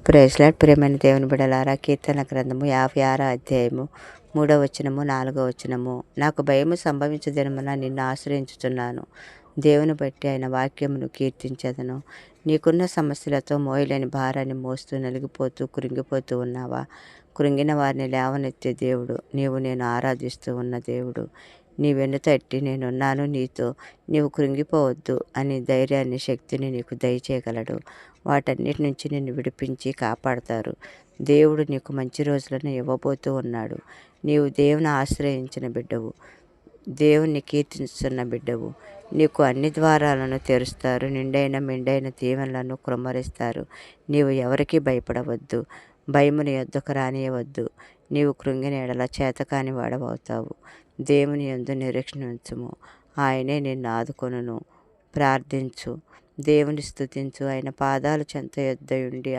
Praise lord. ప్రియమైన దేవుని బిడ్డలారా, కీర్తన గ్రంథము 56 అధ్యాయము 3వ వచనము 4వ వచనము. నాకు భయము సంభవించు దినమున నిన్ను ఆశ్రయించుచున్నాను. దేవుని బట్టి ఆయన వాక్యమును కీర్తించదను. నీకున్న సమస్యలతో మోయలేని భారాన్ని మోస్తూ నలిగిపోతూ కృంగిపోతూ ఉన్నావా? కృంగిన వారిని లేవనెత్తే దేవుడు, నేను ఆరాధిస్తూ ఉన్న దేవుడు. నీ వెన్నుతట్టి నేనున్నాను నీతో, నీవు కృంగిపోవద్దు అని ధైర్యాన్ని, శక్తిని నీకు దయచేయగలడు. వాటన్నిటి నుంచి నిన్ను విడిపించి కాపాడతారు. దేవుడు నీకు మంచి రోజులను ఇవ్వబోతూ ఉన్నాడు. నీవు దేవుని ఆశ్రయించిన బిడ్డవు, దేవుణ్ణి కీర్తిస్తున్న బిడ్డవు. నీకు అన్ని ద్వారాలను తెరుస్తారు. నిండైన మెండైన దీవెనలను కుమ్మరిస్తారు. నీవు ఎవరికీ భయపడవద్దు, భయముని యొద్దకు రానియవద్దు. నీవు కృంగిన ఎడల చేతకాని వాడవవుతావు. దేవుని యందు నిరీక్షణ ఉంచుము, ఆయనే నిన్ను ఆదుకొనును. ప్రార్థించు, దేవుని స్తుతించు, ఆయన పాదాలు చెంత యొద్ద ఉండి